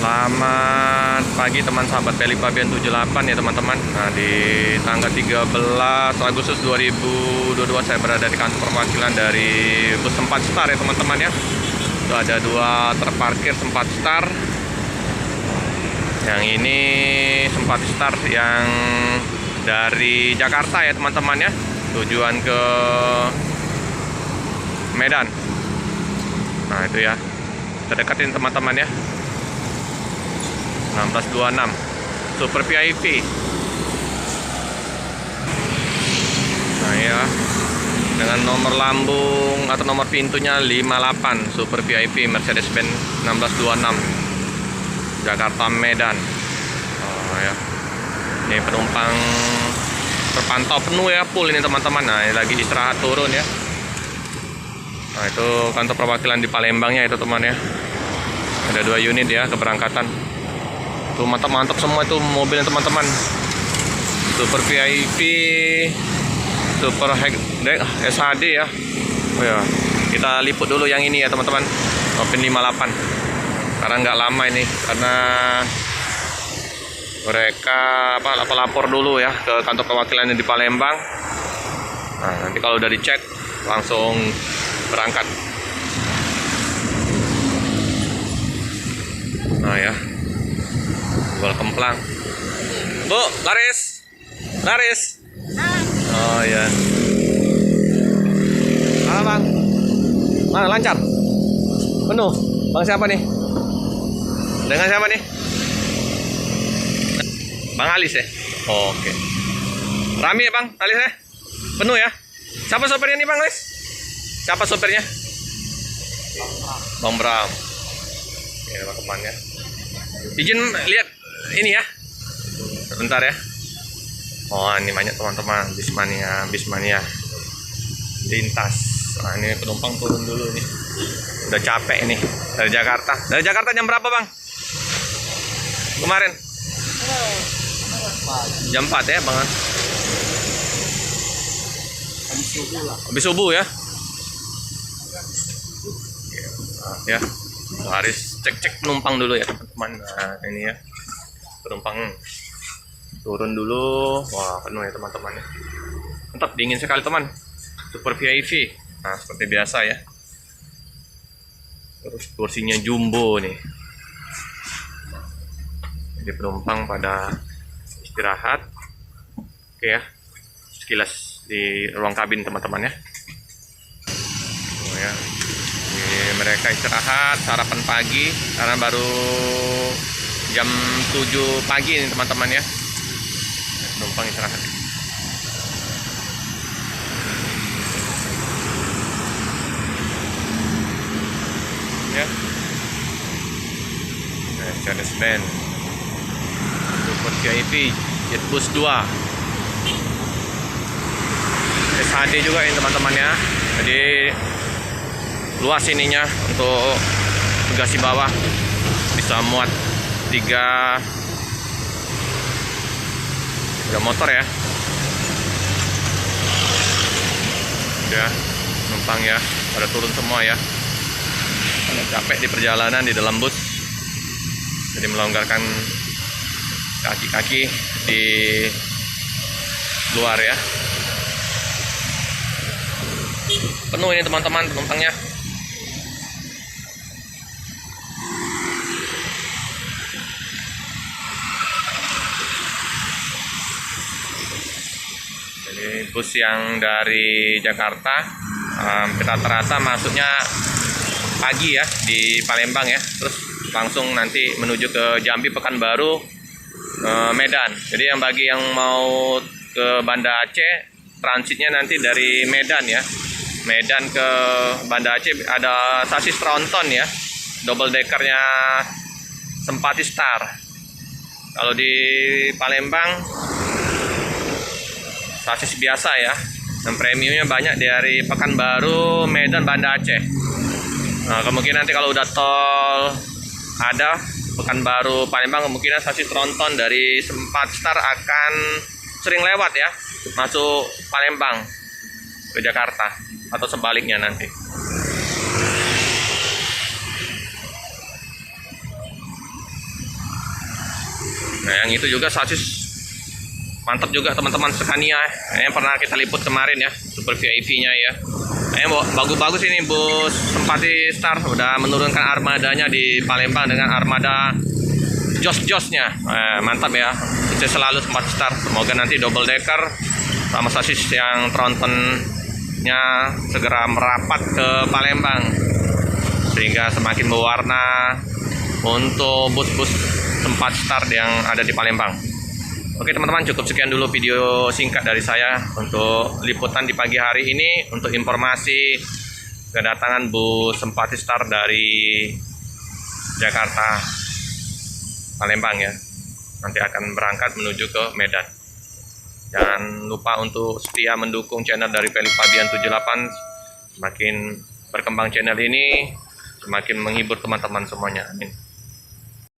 Selamat pagi teman sahabat Beli Pabian 78 ya teman-teman. Nah, di tanggal 13 Agustus 2022 saya berada di kantor perwakilan dari bus Sempat Star ya teman-teman ya. Itu ada dua terparkir Sempat Star. Yang ini Sempat Star yang dari Jakarta ya teman-teman ya, tujuan ke Medan. Nah itu ya, terdekatin teman-teman ya, 1626 Super VIP. Nah ya, dengan nomor lambung atau nomor pintunya 58 Super VIP Mercedes-Benz 1626 Jakarta Medan. Oh ya, ini penumpang terpantau penuh ya, full ini teman-teman. Nah ini lagi istirahat turun ya. Nah itu kantor perwakilan di Palembangnya itu teman ya. Ada 2 unit ya keberangkatan. Tuh mantap-mantap semua itu mobilnya teman-teman. Super VIP, Super SHD ya. Oh ya, kita liput dulu yang ini ya teman-teman. Open 58. Karena nggak lama ini, karena mereka lapor dulu ya ke kantor perwakilan di Palembang. Nah nanti kalau udah dicek langsung berangkat. Nah ya, welcome pelang. Bu, laris. Oh ya. Halo bang, mana lancar? Penuh. Bang siapa nih? Dengan siapa nih? Bang Alis ya? Oh, oke. Rame ya bang, Alis ya? Penuh ya? Siapa sopirnya nih bang Alis? Siapa sopirnya? Bang Bram. Ini teman-temannya. Izin lihat ini ya. Sebentar ya. Oh, ini banyak teman-teman. Bismania. Lintas. Nah, ini penumpang turun dulu nih. Udah capek nih dari Jakarta. Dari Jakarta jam berapa, Bang? Kemarin? Jam 4 ya, Bang. Habis subuh ya. Ya. Harus cek penumpang dulu ya, teman-teman. Nah, ini ya. Penumpang turun dulu. Wah, penuh ya, teman-teman ya. Mantap, dingin sekali, teman. Super VIP. Nah, seperti biasa ya. Terus kursinya jumbo nih. Jadi penumpang pada istirahat. Oke ya. Sekilas di ruang kabin teman-teman ya. Oh ya. Jadi mereka istirahat, sarapan pagi karena baru jam 7 pagi ini teman-teman ya. Penumpang istirahat. Ya. Mercedes-Benz Super VIP Jetbus 2 SHD juga ini teman-teman ya. Jadi luas ininya untuk bagasi bawah, bisa muat 3 motor ya. Udah penumpang ya pada turun semua ya. Capek di perjalanan di dalam bus, jadi melonggarkan kaki-kaki di luar ya. Penuh ini teman-teman penumpangnya. Jadi bus yang dari Jakarta rata-rata masuknya pagi ya di Palembang ya, terus langsung nanti menuju ke Jambi, Pekanbaru, Medan. Jadi yang bagi yang mau ke Banda Aceh, transitnya nanti dari Medan ya. Medan ke Banda Aceh ada sasis tronton ya, double deckernya Sempati Star. Kalau di Palembang sasis biasa ya, dan premiumnya banyak dari Pekanbaru, Medan, Banda Aceh. Nah, kemungkinan nanti kalau udah tol ada Pekanbaru Palembang, kemungkinan sasis tronton dari Sempat Star akan sering lewat ya, masuk Palembang ke Jakarta atau sebaliknya nanti. Nah, yang itu juga sasis mantap juga teman-teman, Scania yang pernah kita liput kemarin ya, super VIP-nya ya. Bagus-bagus ini bus Sempati Star, udah menurunkan armadanya di Palembang dengan armada jos-josnya. Mantap ya, sukses selalu Sempati Star. Semoga nanti double decker sama sasis yang trontonnya segera merapat ke Palembang sehingga semakin mewarna untuk bus-bus Sempati Star yang ada di Palembang. Oke teman-teman, cukup sekian dulu video singkat dari saya untuk liputan di pagi hari ini untuk informasi kedatangan bus Sempati Star dari Jakarta Palembang ya. Nanti akan berangkat menuju ke Medan. Jangan lupa untuk setia mendukung channel dari Felix Fabian 78. Semakin berkembang channel ini, semakin menghibur teman-teman semuanya. Amin.